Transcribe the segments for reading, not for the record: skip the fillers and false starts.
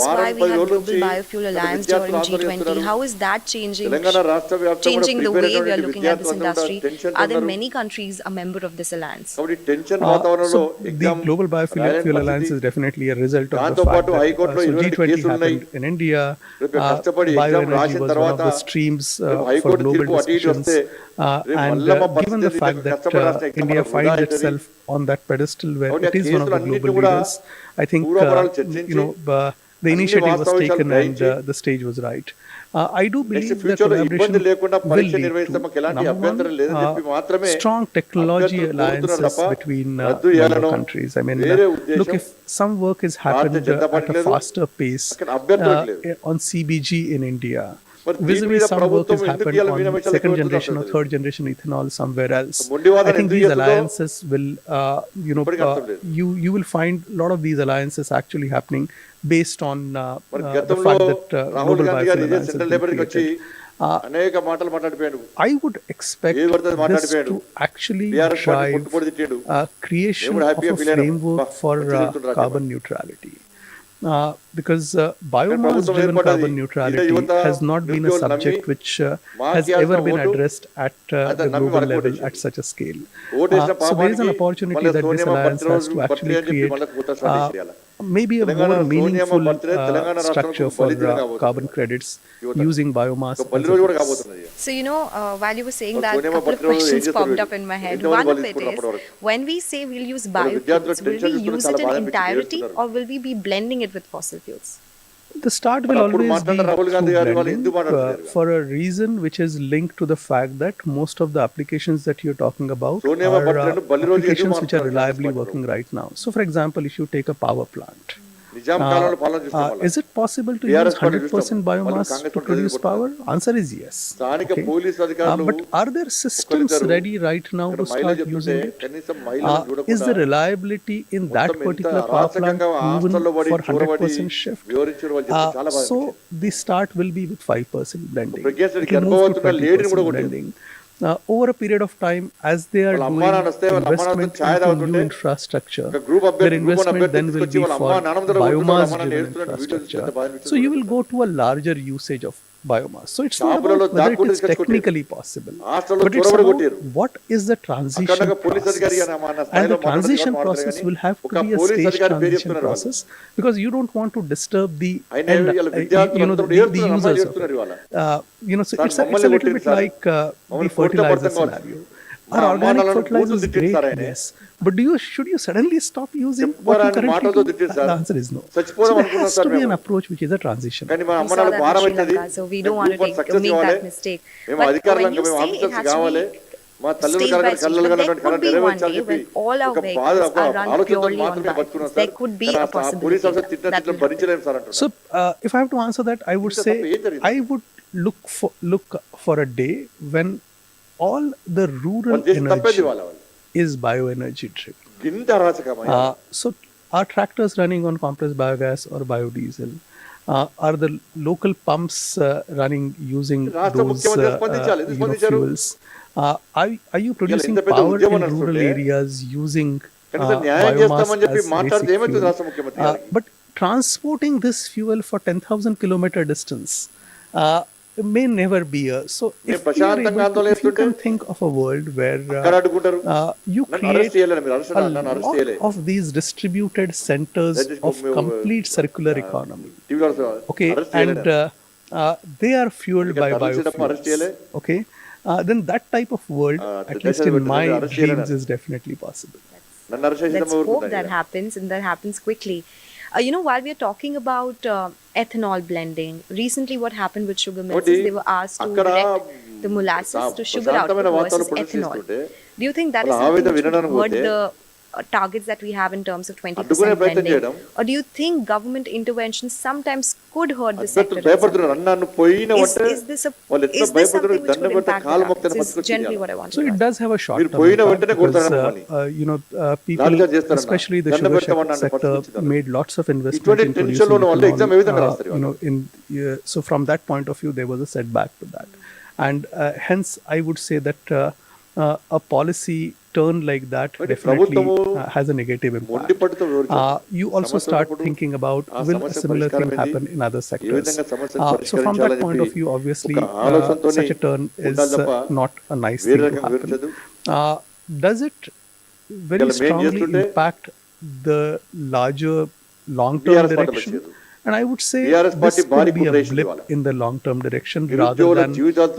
why we had Global Biofuel Alliance during G20. How is that changing the way we are looking at this industry? Are there many countries a member of this alliance? So the Global Biofuel Alliance is definitely a result of the fact that G20 happened in India. Bioenergy was one of the streams for global discussions. And given the fact that India finds itself on that pedestal where it is one of the global leaders, I think the initiative was taken and the stage was right. I do believe that collaboration will lead to, number one, strong technology alliances between member countries. I mean, look, if some work has happened at a faster pace on CBG in India, vis-a-vis some work has happened on second generation or third generation ethanol somewhere else. I think these alliances will, you will find a lot of these alliances actually happening based on the fact that Global Biofuel Alliance has been created. I would expect this to actually drive creation of a framework for carbon neutrality. Because biomass-driven carbon neutrality has not been a subject which has ever been addressed at the global level at such a scale. So there is an opportunity that this alliance has to actually create maybe a more meaningful structure for carbon credits using biomass. So, while you were saying that, a couple of questions popped up in my head. One of it is, when we say we'll use biofuels, will we use it in entirety or will we be blending it with fossil fuels? The start will always be through blending for a reason which is linked to the fact that most of the applications that you're talking about are applications which are reliably working right now. So, for example, if you take a power plant, is it possible to use 100% biomass to produce power? Answer is yes. Okay. But are there systems ready right now to start using it? Is the reliability in that particular power plant proven for 100% shift? So the start will be with 5% blending. It will move to 20% blending. Over a period of time, as they are doing investment into new infrastructure, their investment then will be for biomass-driven infrastructure. So you will go to a larger usage of biomass. So it's not about whether it is technically possible, but it's about what is the transition process. And the transition process will have to be a staged transition process because you don't want to disturb the end, the users of it. So it's a little bit like the fertilizer scenario. Our organic fertilizer is great, yes. But should you suddenly stop using what you currently do? The answer is no. So there has to be an approach which is a transition. We saw that in Sri Lanka, so we don't want to make that mistake. But when you say it has to be stage by stage, but there could be one day when all our vehicles are run purely on biofuels. There could be a possibility that will happen. So if I have to answer that, I would say I would look for a day when all the rural energy is bioenergy driven. So are tractors running on compressed biogas or biodiesel? Are the local pumps running using those fuels? Are you producing power in rural areas using biomass as basic fuel? But transporting this fuel for 10,000 kilometer distance may never be so if you can think of a world where you create a lot of these distributed centers of complete circular economy, okay, and they are fueled by biofuels, okay, then that type of world, at least in my dreams, is definitely possible. Let's hope that happens and that happens quickly. While we are talking about ethanol blending, recently what happened with sugar mills is they were asked to direct the molasses to sugar output versus ethanol. Do you think that is something which would hurt the targets that we have in terms of 20% blending? Or do you think government intervention sometimes could hurt the sector? Is this something which would impact the targets? This is generally what I want to know. So it does have a short-term impact because, people, especially the sugar sector, made lots of investment in producing ethanol. So from that point of view, there was a setback to that. And hence, I would say that a policy turn like that definitely has a negative impact. You also start thinking about, will a similar thing happen in other sectors? So from that point of view, obviously, such a turn is not a nice thing to happen. Does it very strongly impact the larger long-term direction? And I would say this could be a blip in the long-term direction rather than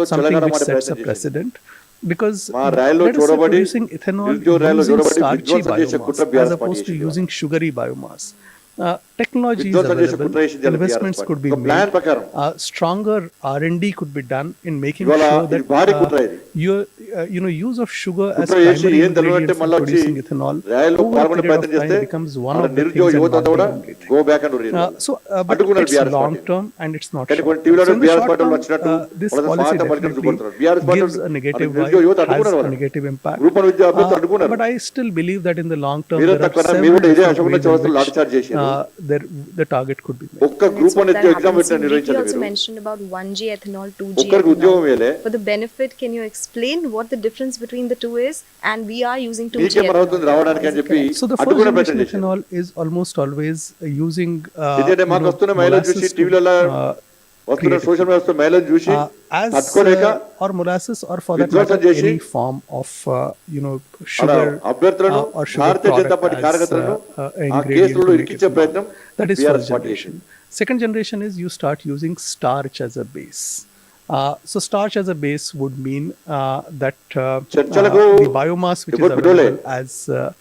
something which sets a precedent. Because let us say producing ethanol using starchy biomass as opposed to using sugary biomass. Technology is available, investments could be made, stronger R&D could be done in making sure that your use of sugar as primary ingredient for producing ethanol over a period of time becomes one of the things and not the only thing. But it's long term and it's not short term. So in the short term, this policy definitely gives a negative vibe, has a negative impact. But I still believe that in the long term, there are several different ways in which the target could be made. Group 1 he also mentioned about 1G ethanol, 2G ethanol. For the benefit, can you explain what the difference between the two is? And we are using 2G ethanol. So the first generation ethanol is almost always using molasses or molasses, or for that matter any form of sugar or sugar product as ingredient to make ethanol. That is first generation. Second generation is you start using starch as a base. So starch as a base would mean that the biomass which is available as the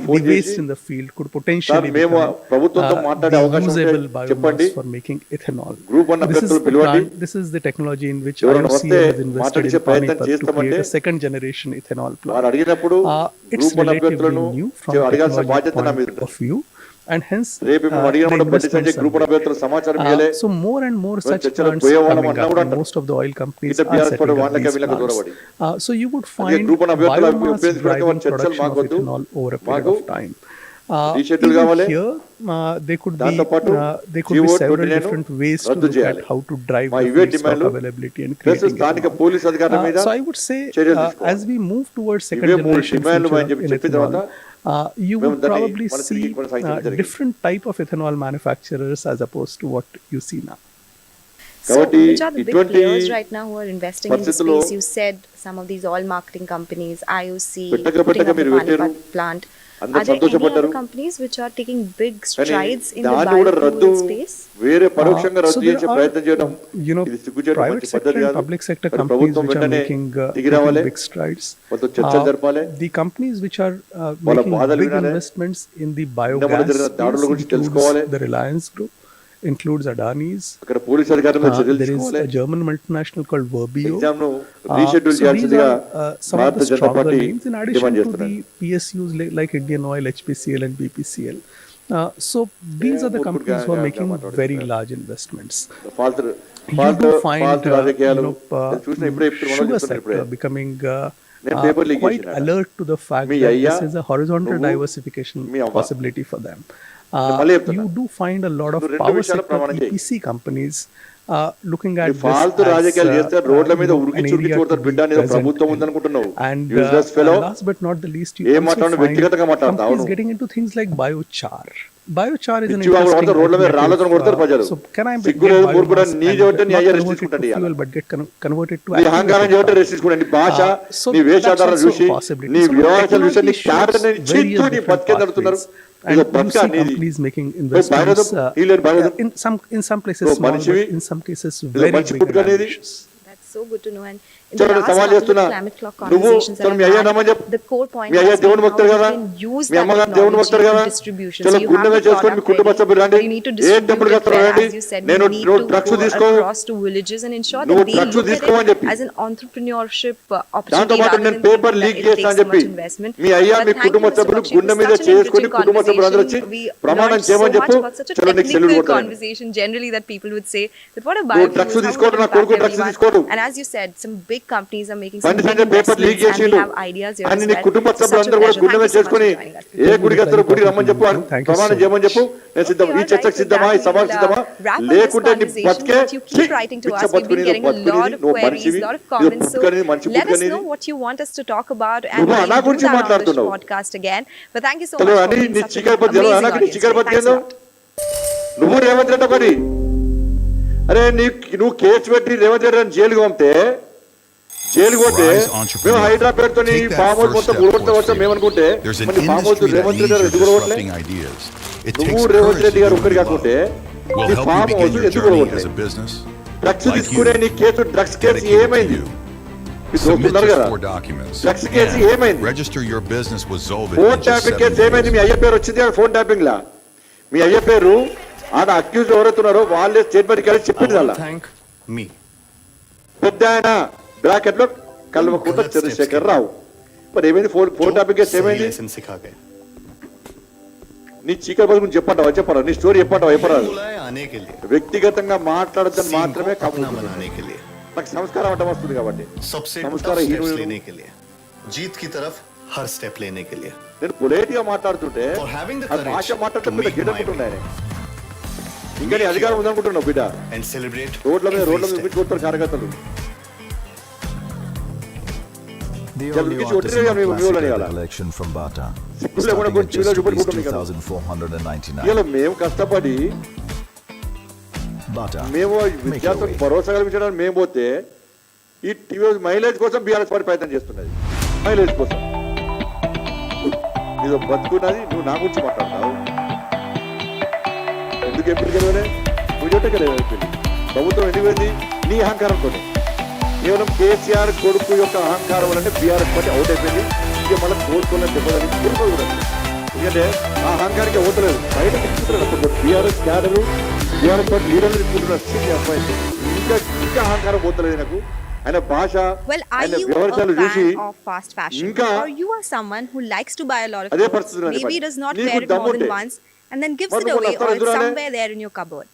waste in the field could potentially become the usable biomass for making ethanol. This is the technology in which IOCL has invested in Panipat to create a second generation ethanol plant. It's relatively new from a technology point of view. And hence, the investments are so more and more such plants coming up, and most of the oil companies are setting up these plants. So you would find biomass driving production of ethanol over a period of time. Even here, there could be several different ways to look at how to drive the feedstock availability and creating ethanol. So I would say, as we move towards second generation future in ethanol, you would probably see different type of ethanol manufacturers as opposed to what you see now. So, which are the big players right now who are investing in this space? You said some of these oil marketing companies, IOC, putting up the Panipat plant. Are there any other companies which are taking big strides in the biofuel space? So there are, private sector and public sector companies which are making big strides. The companies which are making big investments in the biogas space includes the Reliance Group, includes Adani's. There is a German multinational called Verbio. So these are some of the stronger names in addition to the PSUs like Indian Oil, HPCL and BPCL. So these are the companies who are making very large investments. You do find sugar sector becoming quite alert to the fact that this is a horizontal diversification possibility for them. You do find a lot of power sector EPC companies looking at this as an area to be present. And last but not the least, you also find companies getting into things like biochar. Biochar is an interesting alternative. So can I get biomass and not converted to fuel but get converted to active? So that's also a possibility. So technology shows various different pathways. And you see companies making investments in some places small, but in some cases very big and ambitious. That's so good to know. And in the last couple of climate clock conversations that I've had, the core point is how you can use that technology in distribution. So you have the product ready, but you need to distribute it well. As you said, we need to go across to villages and ensure that they look at it as an entrepreneurship opportunity rather than thinking that it takes so much investment. But thank you, Mr. Bakshi. It was such an enriching conversation. We learned so much about such a technical conversation generally that people would say that what a biofuel is, how would it impact everyone. And as you said, some big companies are making some బండి big Sanjay paper leak investments and చేసిండు they have ideas here అని as నీ well. కుటుంబ It's such a సభ్యులందరూ కూడా pleasure. గుండె Thank మీద you so much చేసుకొని for joining us. ఏ గుడికి వస్తారో గుడికి రమ్మని చెప్పు Thank you ప్రమాణం so చేయమని చెప్పు నేను సిద్ధం Okay, ఈ all చర్చకు right, with సిద్ధమా that, ఈ సభకు we'll, సిద్ధమా wrap up this లేకుంటే నీ conversation, బతికే but you keep writing to పిచ్చ us. We've been బతుకుని getting a lot of నువ్వు queries, మనిషివి lot of ఇది comments. So పుట్టుకనేది మనిషి let us పుట్టుకనేది know what you want us to talk about, and నువ్వు we'll అనా do గురించి that on this మాట్లాడుతున్నావు podcast again. But thank you so తెలియదు much for అని being నీ such an చికెన్ బతి amazing అనాకి నీ audience chicken today. బతి Thanks a ఏందో lot. నువ్వు రేవంత్ రెడ్డి ఒకటి అరే నువ్వు కేసు పెట్టి రేవంత్ రెడ్డి అని జైలుకి పంపితే జైలుకి పోతే మేము హైడ్రా పేరుతో నీ ఫామ్ హౌస్ మొత్తం ఊడగొడతా వచ్చాం మేము అనుకుంటే మరి ఫామ్ హౌస్ రేవంత్ రెడ్డి గారు ఎందుకు ఊడగొట్టలే నువ్వు రేవంత్ రెడ్డి గారు ఒక్కడి కాకుంటే నీ ఫామ్ హౌస్ ఎందుకు ఊడగొట్టలే డ్రగ్స్ తీసుకునే నీ కేసు డ్రగ్స్ కేసు ఏమైంది చూస్తున్నారు కదా డ్రగ్స్ కేసు ఏమైంది ఫోన్ ట్యాపింగ్ కేసు ఏమైంది మీ అయ్య పేరు వచ్చింది కదా ఫోన్ ట్యాపింగ్ లా మీ అయ్య పేరు ఆడ అక్యూజ్ ఎవరైతున్నారో వాళ్ళే స్టేట్మెంట్ కలిసి చెప్పింది అలా పెద్ద ఆయన బ్రాకెట్ లో కల్వకుంట చంద్రశేఖర్ రావు మరి ఏమైంది ఫోన్ టాపిక్ కేసు ఏమైంది నీ చీకటి బతుకు గురించి చెప్పంటావా నీ స్టోరీ చెప్పరాదు వ్యక్తిగతంగా మాట్లాడద్దని మాత్రమే నాకు సంస్కారం అంటే వస్తుంది కాబట్టి సంస్కారం जीत की तरफ हर स्टेप लेने के लिए నేను పొలైట్ గా మాట్లాడుతుంటే భాష మాట్లాడుతుంటే గిడ్డకుంటున్నాయి ఇంకా నీ అధికారం ఉందనుకుంటున్నావు బిడ్డ and celebrate రోడ్ల మీద చూపించుకుంటారు కార్యకర్తలు The all-new artisan classic collection from Bata, starting at just rupees 2,499. ఇలా మేము కష్టపడి Bata, మేము make your విద్యార్థులకు way. భరోసా కల్పించడానికి మేము పోతే ఈ టీవీ మైలేజ్ కోసం బీఆర్ఎస్ పార్టీ ప్రయత్నం చేస్తున్నది మైలేజ్ కోసం నీదో బతుకున్నది నువ్వు నా గురించి మాట్లాడతావు ఎందుకు ఎంపీలు గెలవలే నువ్వు చోటే గెలవే ఎంపీలు ప్రభుత్వం ఎందుకు పోయింది నీ అహంకారంతో కేవలం కేసీఆర్ కొడుకు యొక్క అహంకారం వల్లనే బీఆర్ఎస్ పార్టీ అవుట్ అయిపోయింది ఇంకా మళ్ళీ కోరుకోవాలని దెబ్బతని కోరుకోకూడదు ఎందుకంటే ఆ అహంకారికి ఓతలేదు బయట తీసుకుంటున్నారు అప్పుడు బీఆర్ఎస్ క్యాడరు బీఆర్ఎస్ పార్టీ లీడర్లు తీసుకుంటున్నారు అబ్బాయి ఇంకా అహంకారం పోతలేదు నాకు ఆయన భాష Well, are ఆయన you వ్యవహారాలు a చూసి fan of fast fashion, ఇంకా or you are someone who likes to buy a lot of అదే clothes, పరిస్థితి ఉన్నది maybe మరి. does not నీకు wear it more దమ్ముంటే. than once and then gives మరి it నువ్వు away, or నష్టాలు it's ఎదురాలే? somewhere there in your cupboard?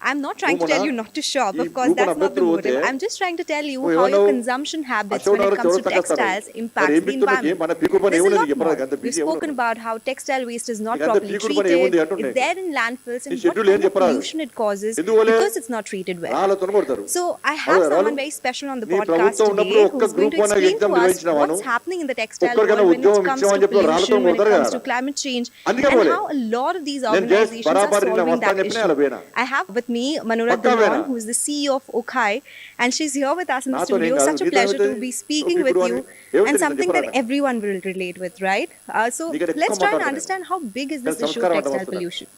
I'm not trying to నువ్వు tell మొన్న you not to shop, ఈ of course, group that's not the అభ్యర్థులు motive. పోతే I'm just trying to tell you నువ్వు how your ఏమన్నావు? consumption habits Ashok when it Nagar comes to చౌరస్తా textiles మరి impact ఏం the బిక్కుడు నీకు? environment. మన పీకుడు పని There's a ఏముంది lot నీకు? చెప్పరాదు, more. అంత We've బిజీ spoken ఏముంది? about how textile waste is not నీకు అంత properly పీకుడు పని ఏముంది treated, అంటుండే? it's there in landfills, ఈ and what షెడ్యూల్ ఏం kind of చెప్పరాదు? pollution it causes ఎందుకు వలే? because it's not treated well. రాళ్ళతో కొడతారు So I have రాళ్ళు. someone very special on the నీ podcast ప్రభుత్వం today ఉన్నప్పుడు ఒక్క who's going to group 1 explain exam to us నిర్వహించినావాను what's happening in the textile ఒక్కరికైనా world when it ఉద్యోగం comes to ఇచ్చామని చెప్పి రాళ్ళతో pollution, when it కొడతారు comes కదా to climate change, అందుకే and పోలే. how a lot of these నేను జస్ట్ organizations are బరాబర్ solving that వస్తాను చెప్పిన అలా issue. పోయినా I have with me Manora Pakka Dalon, పోయినా. who is the CEO of Okhai, and she's here with us in the నాతో నేను studio. కాదు, Such a నీతో pleasure to ఏమవుతుంది? be speaking నువ్వు with ఇప్పుడు you, ఏమవుతుంది and నీకు something that చెప్పరాదా? everyone will relate with, right? So నీకంటే let's ఎక్కువ try and మాట్లాడతాను. understand how big is కానీ this issue of సంస్కారం అంటే textile వస్తుందా? pollution.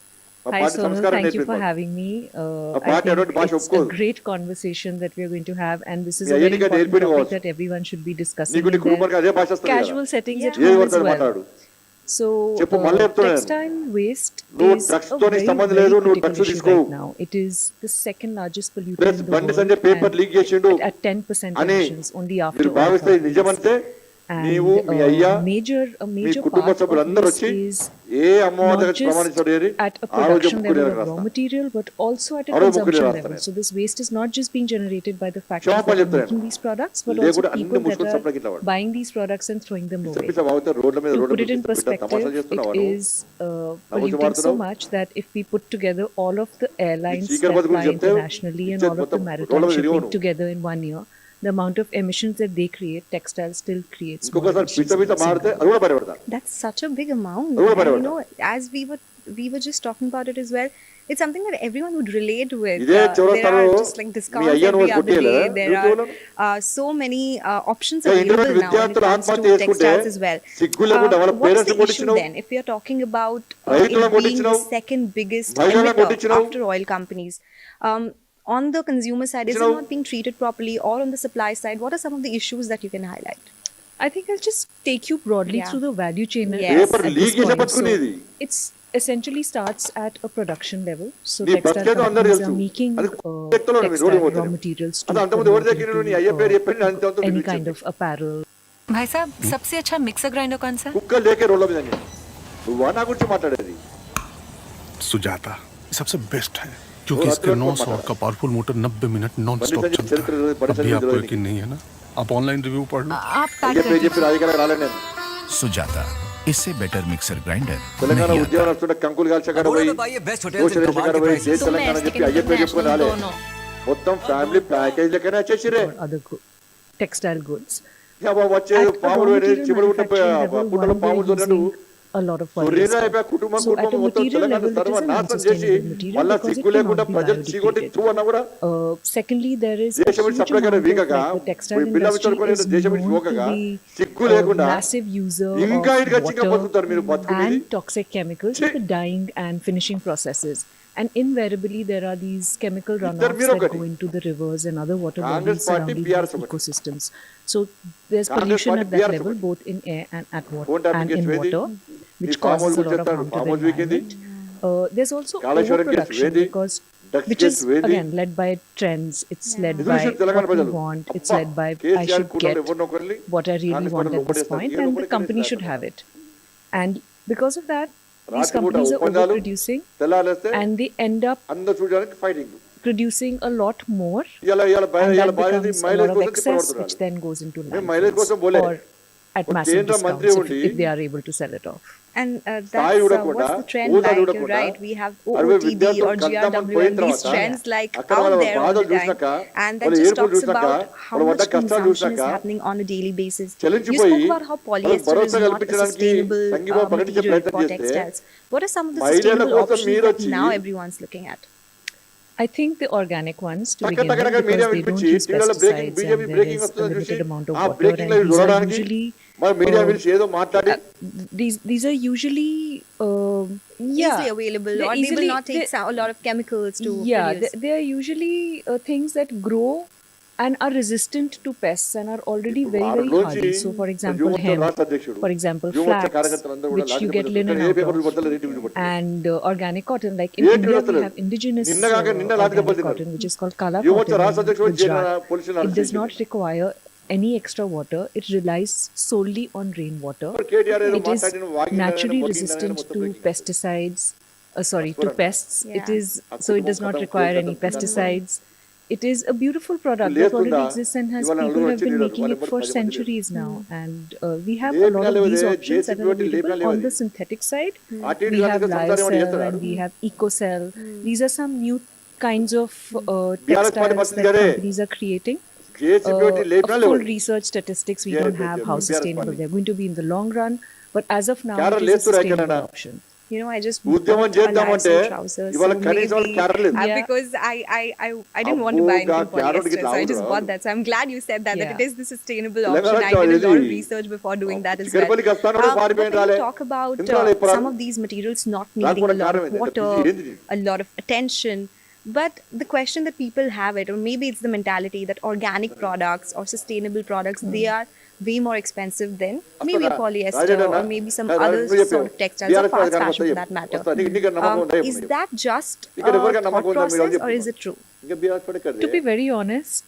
మా Hi పార్టీ Sonal, సంస్కారం thank you నేర్పింది for మాకు. having me. ఆ I పార్టీ అటువంటి think భాష it's a ఒప్పుకోదు. great conversation that we are going to have, and this is me a very అయ్యనిక important నేర్పిన topic కావచ్చు. that everyone should be discussing నీకు నీ in కుటుంబానికి their అదే భాష వస్తుంది casual కదా settings at ఏది home as పడతాడు well. మాట్లాడు So, చెప్పు, మళ్ళీ చెప్తున్నాను. textile waste నువ్వు is drugs a తోని very, సంబంధం very లేదు, నువ్వు critical drugs issue తీసుకో. right now. It is the second largest pollutant plus in the బండి world, Sanjay paper and leak చేసిండు at 10% అని emissions only after మీరు oil భావిస్తే companies. నిజమంటే నీవు మీ అయ్యా a major మీ కుటుంబ part of సభ్యులందరూ this వచ్చి is ఏ అమ్మవారి not దగ్గర just ప్రమాణించాడు ఏరి at a ఆ రోజు production level ముక్కుడు of raw material, but also at a ఆ రోజు consumption ముక్కుడు level. రాస్తాను. So this waste is not just being generated by the factories క్షమాపణ that are చెప్తాను. making these products, but లేకుంటే also అన్ని people that ముసుగులు చప్పలకి ఇట్లా are వాడు. buying these products and throwing them away. పిచ్చ బాగుతే రోడ్ల మీద To రోడ్ల put it మీద in బిడ్డ తమాషా perspective, చేస్తున్నావు it నువ్వు. is polluting so మారుతున్నావు? much that if we put together all of the airlines చీకటి that బతుకులు fly చెప్తే internationally and ఇచ్చే all of మొత్తం the రోడ్ల maritime మీద shipping తిరిగావు. together in 1 year, the amount of emissions that they create, textiles still creates more ఇంకొకసారి emissions పిచ్చ than పిచ్చ a మారితే single అది కూడా భయపడతారు That's such a big amount. Oh, And, but- you know, as we were just talking about it as well, it's something that everyone would relate with. ఇదే There చౌరస్తాలో are just like me discounts అయ్యను every other కొట్టేలా day. There నిరుద్యోగులను? are so many options ఇంకా available internet now when it విద్యార్థులు comes ఆత్మహత్య to చేసుకుంటే textiles as well. సిగ్గు లేకుండా వాళ్ళ What's parents the issue కొట్టించినావు then if we are talking about రైతులను it being the కొట్టించినావు second biggest మహిళలను emitter కొట్టించినావు after oil companies? On the consumer side, is it కొట్టించినావు not being treated properly, or on the supply side, what are some of the issues that you can highlight? I think I'll just take you broadly Yeah. through the value chain Yes. Paper at this leak చేసే point. బతుకునేది So it's essentially starts at a production level. So నీ textile బతికేదో అందరూ companies తెలుసు are making అది చెప్తున్నావు మీరు road textile raw పోతే materials to అది అంతమంది ఎవరి convert దగ్గర నీ into, అయ్య పేరు చెప్పండి అంత any kind of apparel. भाई साहब सबसे अच्छा मिक्सर ग्राइंडर कौन सा है? కుక్క లేకే రోడ్ల మీద నువ్వు నా గురించి మాట్లాడేది सुजाता सबसे बेस्ट है क्योंकि इसके 900 का powerful motor 90 minute non stop चलता है। अभी आपको यकीन नहीं है ना, आप ऑनलाइन रिव्यू पढ़ लो। आप पैक कर दीजिए। सुजाता, इससे बेटर मिक्सर ग्राइंडर తెలంగాణ ఉద్యోగం వస్తున్న కంకులు కాల్చగాడు పోయి గోచరేషగాడు పోయి జై తెలంగాణ అని చెప్పి అయ్యప్ప చెప్పుకొని రాలే మొత్తం ఫ్యామిలీ ప్యాకేజ్ లెక్కనే వచ్చేసిరే other textile goods. వచ్చే పాములు చిబుడు పుట్టలో పాములు దొరికినట్టు A lot of సూర్యుడు అయిపోయి కుటుంబం So at a మొత్తం material Telangana level, it is సర్వ an నాశనం చేసి unsustainable material మళ్ళా because it సిగ్గు లేకుండా cannot be ప్రజలు చీకొట్టి biodegraded. చూ అన్నా కూడా Secondly, there is a దేశం huge supply amount of వీకగా like, the textile బిల్ల industry వితరకొని is దేశం known to పోకగా be సిగ్గు a లేకుండా massive user ఇంకా of ఇటుగా చిక్క water బతుకుతారు మీరు బతుకునేది and toxic chemicals for the dyeing and finishing processes. And invariably, there are these chemical runoffs మీరు that ఒకటి. go into the rivers and other water Congress bodies party, surrounding BRS these ఒకటి. ecosystems. So there's Congress pollution party, at that BRS level, ఒకటి. both in air and at Won't water and in applicate water, which ఈ farm causes a house lot of చెప్తాడు harm to farm the house వీకేంది environment. There's also Kaleshwaram case overproduction వేది because drugs which is case వేది again led by trends. It's led ఇది by విషయం Telangana what we ప్రజలు want. It's అబ్బా, led by I KCR should కూడా get ఎవరినో ఒకరిని what I really Congress want పార్టీలో at this లోపడేస్తారు. point, ఈయన and the లోపలికి company should వెళ్ళేస్తారు. have it. And because of that, these రాత్రిపూట companies are ఒప్పందాలు overproducing, తెల్లారేస్తే and they end up అందరు చూడడానికి fighting producing a lot more, ఇలా ఇలా and ఇలా that బాధ్యత becomes a mileage lot of కోసం excess, which తిప్పబడుతున్నారు then goes into మేము మైలేజ్ landfills కోసం పోలే or at ఒక massive కేంద్ర మంత్రి discounts ఉండి if they are able to sell it off. And స్థాయి that's చూడకుండా what's the trend హోదా like, you're చూడకుండా right? We have అరవై OOTD విద్యార్థులు or కలుద్దామని GRW పోయిన and these తర్వాత trends like అక్కడ out వాళ్ళ there all బాధలు the time. చూసినాక And that వాళ్ళ just ఏడుపులు talks చూసినాక about how వాళ్ళ much పడ్డ కష్టాలు consumption is చూసినాక happening on a daily basis. You చలించిపోయి spoke about how వాళ్ళకి polyester is Bharosa not a కల్పించడానికి sustainable సంఘీభావం ప్రకటించే material ప్రయత్నం for చేస్తే textiles. What are some of the మహిళల sustainable కోసం options మీరు that వచ్చి now everyone's looking at? I think the organic ones to టక్క begin with, టక్క because మీడియా they don't వినిపించి use టీవీలో breaking pesticides BJP and there breaking is a వస్తుందని చూసి limited amount of ఆ water, బ్రేకింగ్ లో and these are చూడడానికి usually మరి మీడియా పిలిచి ఏదో మాట్లాడి these are usually Easily available, they're or they will easily- not take they- a lot of chemicals to yeah, produce. they are usually things that grow and are resistant to pests and are already very very hardy. So for example, hemp, రాష్ట్ర అధ్యక్షుడు for example, Yuva Morcha flax, కార్యకర్తలందరూ కూడా which you lathi get దెబ్బలు linen ఏ out పేపర్లు of, పడతలేదు rating పడుతుంది and organic cotton. Like in A India, TV we వస్తలేదు have indigenous నిన్న కాక నిన్న లాఠీ దెబ్బలు organic తిన్నారు cotton, which is called kala Yuva Morcha cotton రాష్ట్ర in అధ్యక్షుడు Gujarat. పోలీసులు It does not require any extra water. It relies solely on rainwater. KTR ఏదో It is మాట్లాడిన walking naturally resistant to pesticides. To pests. It Yeah. is so it does not require any pesticides. It is a beautiful product that already exists and has people have been making it for centuries now. And we have a lot of these options that are available on the synthetic side. We have lyocell and we have ecocell. These are some new kinds of textiles that companies are creating. JCB Of లేపినా full లేవు research statistics, we Yeah, don't yeah, have yeah, how BRS sustainable funding. they're going to be in the long run. But as of now, Carol it is a లేస్తురా sustainable ఎక్కడైనా? option. You know, I just ఉద్యమం bought a చేద్దామంటే lyocell trousers, ఇవాళ so కనీసం వాళ్ళు maybe- carrot లేదు Yeah. because I didn't want to buy అబ్బో, anything carrot polyester, గిట్లా so I అవును just రా. bought that. So I'm glad you said that Yeah. it is the sustainable Telangana option. I did a lot of ఇది. research before doing that as well. చిక్కడపల్లికి వస్తాను But పారిపోయిన when రాలే you talk about ఇంద్రాలు ఎప్పుడు some of these materials not నాకు needing కూడా a lot కారణం of ఏంది? water, ఇది ఏంది? a lot of attention, but the question that people have it, or maybe it's the mentality that organic products or sustainable products, they are way more expensive than maybe a polyester or maybe some other sort of textiles or fast fashion for that matter. Is that just a thought process or is it true? ఇంకా BRS పడే కదా To be very honest,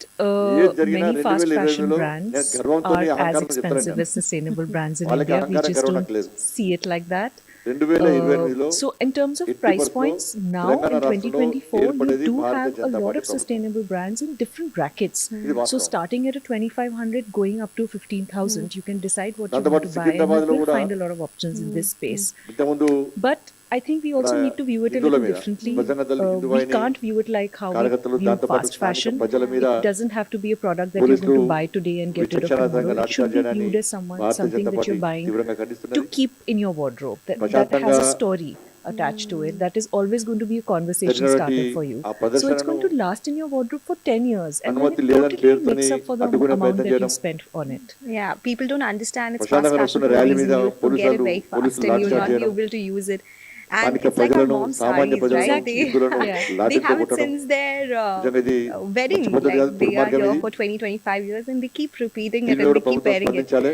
ఏది జరిగినా many fast 2020 fashion లో brands నేను గర్వంతో are as అహంకారం expensive చెప్తాను as sustainable brands in వాళ్ళకి India. We అహంకారం just గర్వం don't నాకు లేదు. see it like that. 2028లో So in terms of 80% price points, now Telangana in రాష్ట్రంలో 2024, you ఏర్పడేది do Bharatiya have a Janata lot party of sustainable brands in different brackets. ఇది So వాస్తవం. starting at a 2,500, going up to 15,000, you can decide what you దాంతో want పాటు to buy, and సికింద్రాబాద్లో you will కూడా find a lot of options in this space. ఇంతకుముందు But I think we also need to view it a హిందువుల little మీద, differently. Bajrang దళ We హిందువైని can't view it like how we కార్యకర్తలు view దాంతో పాటు fast స్థానిక fashion. ప్రజల మీద It doesn't have to be a product that you're పోలీసులు going to buy today and get rid of విచక్షణారహితంగా tomorrow. It lathi should be charge viewed చేయడాన్ని as Bharatiya something Janata that party you're buying తీవ్రంగా to ఖండిస్తున్నది keep in your wardrobe, that has ప్రశాంతంగా a story attached to it, that is always going to be a conversation జరిగినటువంటి starter for you. ఆ So it's ప్రదర్శనను going to last in your wardrobe for 10 years, and then అనుమతి it లేదని totally పేరుతోని makes up for the అడ్డుకునే amount ప్రయత్నం that you చేయడం. spent on it. Yeah, people don't understand it's fast ప్రశాంతంగా fashion వస్తున్న for a rally reason. మీద You'll forget it పోలీసులు very fast పోలీసులు and you'll lathi not be charge able to use it. And స్థానిక it's like our ప్రజలను mom's సామాన్య sarees, ప్రజలను right? హిందువులను They లాఠీతో have it కొట్టడం since their నిజంగా ఇది wedding. మంచి పద్ధతి కాదు, Like they are దుర్మార్గం here ఇది. for 20-25 years and they keep repeating it దీనిలో and కూడా they keep ప్రభుత్వం wearing it. స్పందించాలి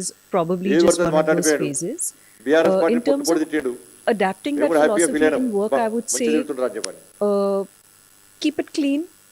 is probably ఏది just పడుతుంది one of those మాట్లాడిపోయాడు phases. BRS In party terms పొట్టు of తిట్టాడు adapting మేము that కూడా హ్యాపీగా ఫీల్ philosophy అయినాం in work, I would మంచిగా say, తిరుగుతుండ్రు అని చెప్పని keep it clean,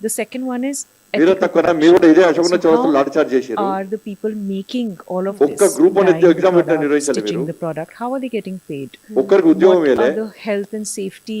The second one is మీరు ethical తక్కువ మీరు కూడా ఇదే అశోకన So చౌరస్తలో how లాఠీ చార్జ్ చేశారు are the people making all of ఒక్క this? group one dyeing the exam ఎట్లా product, నిర్వహించాలి stitching మీరు? the product. How are they getting paid? ఒక్కరికి ఉద్యోగం What వేలే are the health and safety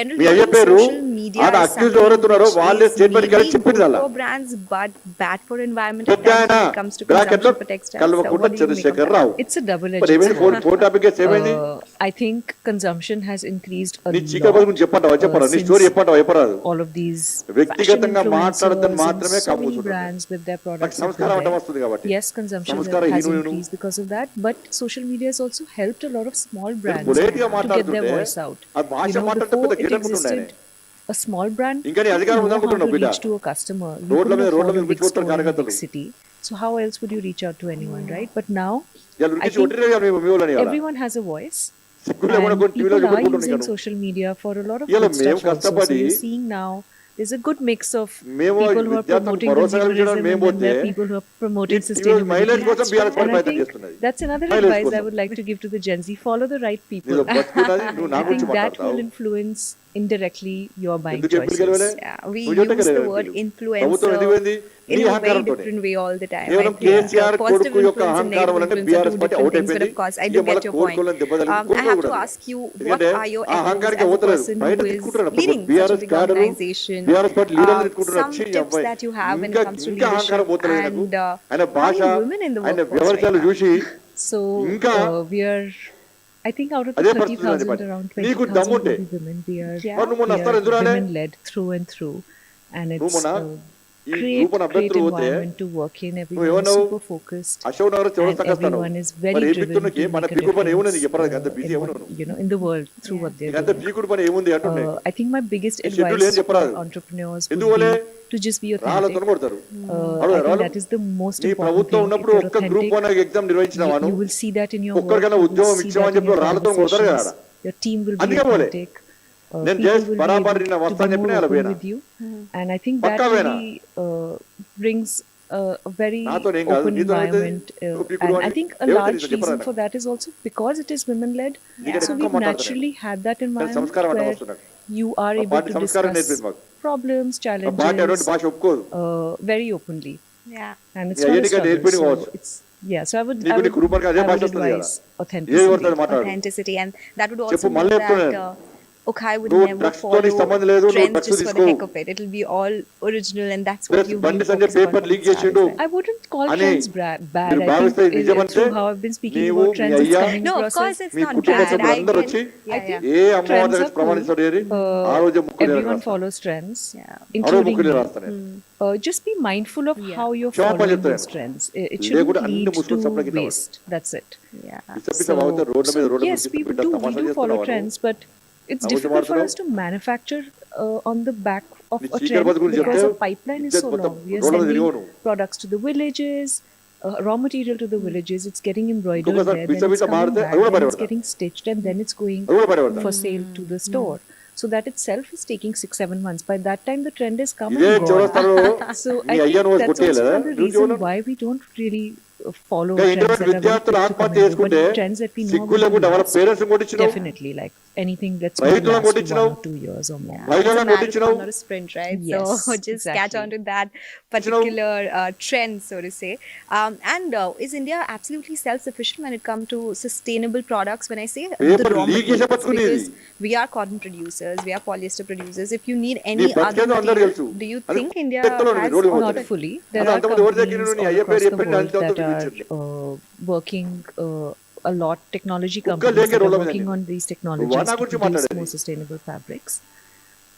general మీ అయ్య use పేరు social media ఆడ is అక్యూజ్ something ఎవరైతున్నారో which వాళ్ళే is స్టేట్మెంట్ maybe కలిసి చెప్పింది good అలా for brands but bad for environment at పెద్ద times ఆయన when it comes to bracket లో consumption for textiles. So Kalvakuntla what do you make of Chandrashekar that? Rao It's a double మరి edged ఏమైంది phone sword. Phone topic ఏమైంది I think consumption has increased a నీ చీకటి బతుకు lot చెప్పంటావా చెప్పరా నీ since స్టోరీ చెప్పంటావా చెప్పరాదు all of these fashion వ్యక్తిగతంగా మాట్లాడదని influencers మాత్రమే and so many కమ్ముకుంటున్నాను brands with their నాకు products have సంస్కారం been అడ్డం there. వస్తుంది కాబట్టి Yes, consumption సంస్కారం has హీను increased because of that, but social media has also helped a lot of small brands polite గా to get their మాట్లాడుతుంటే voice out. ఆ భాష You know, మాట్లాడితే before పెద్ద it గిడ అనుకుంటున్నాను existed, a small brand ఇంకా నీ didn't అధికారం know how to ఉందనుకుంటున్నావు బిడ్డ reach to a customer. You రోడ్ల couldn't మీద afford a రోడ్ల మీద big పిచ్చి కొట్టారు store in a big కార్యకర్తలు city. So how else would you reach out to anyone, right? But now ఇవాళ I ఉరికించి think కొట్టిరే మీ వాళ్ళని ఇవాళ everyone has a voice. సిగ్గు లేకుండా And కొన్ని టీవీలో people are చూపెట్టుకుంటున్నాను using నేను social media for a lot of ఇలా good మేము stuff also. So కష్టపడి you're seeing now there's a good mix of మేము people who are విద్యార్థులకు promoting భరోసా కల్పించడం consumerism మేము and then there పోతే are people who are ఈ promoting టీవీ మైలేజ్ కోసం sustainability. బీఆర్ఎస్ And I ప్రయత్నం think చేస్తున్నది that's another mileage advice I కోసం would like to give to the Gen Z. Follow the right people. నీలో బతుకున్నది నువ్వు నా I గురించి think that మాట్లాడతావు will influence indirectly your buying ఎందుకు ఎప్పుడు choices. గెలవలే Yeah, we నువ్వు చెట్టు use the గెలవలే word ప్రభుత్వం ఎందుకు పోయింది influencer నీ in a very అహంకారంతో different way all the time. కేవలం I think కేసీఆర్ positive కొడుకు యొక్క influence and అహంకారం negative వల్లనే influence are BRS two party different out things, but అయిపోయింది of course I ఇక do మళ్ళీ get your point. కోరుకోవాలని దెబ్బ తగిలి I have to కూడా ask you, what ఎందుకంటే are your ఆ ethics అహంకారానికి as a అవతలేదు person బయట who is తిట్టుకుంటున్నారు leading such a BRS big cadre organization? BRS party లీడర్లు తిట్టుకుంటున్నారు Some వచ్చి ఈ tips అబ్బాయి that you have when it ఇంకా comes to ఇంకా అహంకారం leadership పోతలేదు నాకు and ఆయన భాష having women in the ఆయన workforce వ్యవహారాలు right now. చూసి So ఇంకా we are, I think out of the అదే పరిస్థితి ఉంది 30,000, పని around నీకు 20,000 దమ్ముంటే will be women. We are, మరి నువ్వు మొన్న అస్తారు ఎందురానే women led through and through, and నువ్వు it's మొన్న ఈ great, గ్రూప్ great అభ్యర్థులు పోతే environment to work in. నువ్వు Everyone is ఏమన్నావు super focused. అశోక్ నగర్ చివరి And తగ్గస్తాను everyone is very మరి ఏ driven పిక్తున్నకి to మన make a పీకుడు పని ఏముంది నీకు difference, చెప్పరాదు అంత బిజీ in ఏమన్నా what, you know, in the world through what they're అంత doing. పీకుడు పని ఏముంది అంటుండే I think my biggest ఈ షెడ్యూల్ ఏం advice చెప్పరాదు for entrepreneurs would ఎందువల్లే be to just be రాళ్ళతో authentic. కొడతారు I think that is the most నీ important ప్రభుత్వం thing. If ఉన్నప్పుడు you're ఒక్క గ్రూప్ authentic, 1 ఎగ్జామ్ నిర్వహించినావాను you will see that in your work. ఒక్కరికైనా You will ఉద్యోగం see ఇచ్చామని that in చెప్పి your రాళ్ళతో కొడతారు కదా conversations. Your team will be అందుకే పోలే authentic. నేను People జస్ట్ will be బరాబర్ able నిన్న to వస్తా అని be చెప్పిన more అలా open పోయినా with you. And I think that పక్కా పోయినా really brings a very నాతో ఏం కాదు open నీతో అయితే environment. నువ్వు పీకుడు And I అని think a ఏమిటి large నీతో reason చెప్పరాదు for that is also because it is women-led. నీకంటే So ఎక్కువ we've మాట్లాడతాను naturally had that కానీ environment సంస్కారం అంటే where వస్తున్నాడు you are ఆ able పార్టీ to సంస్కారం discuss నేర్పింది మాకు problems, ఆ పార్టీ అటువంటి challenges భాష ఒప్పుకోదు very openly. Yeah. And it's Yeah, not a ఎన్నికలు struggle. నేర్పిడి So కావచ్చు. it's, yeah, so I would, నీకు నీ గ్రూప్ అదే I భాష would వస్తుంది కదా advise ఏది authenticity. పడుతుంది మాట్లాడు Authenticity, and that would చెప్పు also మళ్ళీ mean that చెప్తున్నాను okay, I would నువ్వు never డ్రగ్స్ follow తోని సంబంధం లేదు నువ్వు trends drugs just for the తీసుకోవు heck of it. It'll be all original, and that's what plus you బండి really Sanjay focus paper on leak from the start చేసిండు as well. I wouldn't call అని trends bad. మీరు I భావిస్తే think నిజమంటే through how I've been speaking నీవు about me trends, it's అయ్యా coming No, of process. course it's me not కుటుంబ bad. సభ్యులు I అందరూ can, వచ్చి yeah, yeah. ఏ అమ్మవారి Trends దగ్గర are ప్రమాణిస్తాడు ఏరి ఆ రోజు ముక్కులు Everyone follows trends, Yeah. అరవై including ముక్కులు me. రాస్తాను Just be mindful of Yeah. how you're క్షమాపణ following చెప్తాను. those trends. It లేకుంటే shouldn't అన్ని lead ముసుగులు to సప్లైకి ఇవ్వాలి. waste. That's it. Yeah. పిచ్చ బాగుంటే రోడ్ల మీద రోడ్ల Yes, మీద we బిడ్డ do తమాషా follow చేస్తున్నావు trends, but it's Namu difficult for Sumartano? us to manufacture on the back of నీ a చీకటి trend బతుకులు because చెప్తే our pipeline is ఇజ్జత్ so మొత్తం long. We are రోడ్ల మీద sending తిరిగవు నువ్వు products to the villages, raw material to the villages. It's getting embroidered ఇంకొకసారి there, పిచ్చ then it's పిచ్చ coming మారితే back, అది కూడా then it's పరివర్తన getting stitched, and then it's going అది కూడా పరివర్తన for sale to the store. So that itself is taking 6-7 months. By that time, the trend is come ఇదే and gone. చౌరస్తాలో So నీ I అయ్యా think నువ్వు that's also కొట్టేయలేదా another నువ్వు reason జీవనం why we don't really follow ఇంకా trends internet that are very విద్యార్థులు quick to ఆత్మహత్య come and go, చేసుకుంటే but trends that we know సిగ్గు will లేకుండా వాళ్ళ last. పేరెంట్స్ కొట్టించినావు Definitely, like anything that's రైతులను going to last కొట్టించినావు 1 or 2 years or more. It's మహిళలను a కొట్టించినావు marathon, not a sprint, right? Yes, So just catch exactly. on to that particular trend, so to say. And is India absolutely self-sufficient when it comes to sustainable products? When I say the paper raw leak చేసే materials, బతుకునేది because we are cotton producers, we are polyester producers. If you need నీ any other బతికేదో అందరూ material, తెలుసు do you అది think India ఎత్తులో ఉంది, has road all పోతుంది. Not fully. అది There are అంతకుముందు ఎవరి దగ్గర companies నీ all అయ్య across పేరు the చెప్పండి world అంతే that are చూపించండి working a lot, technology కుక్క companies లేకే that are రోడ్ల మీద working ఉంది. on these నువ్వు technologies నా to గురించి produce మాట్లాడేది more sustainable fabrics.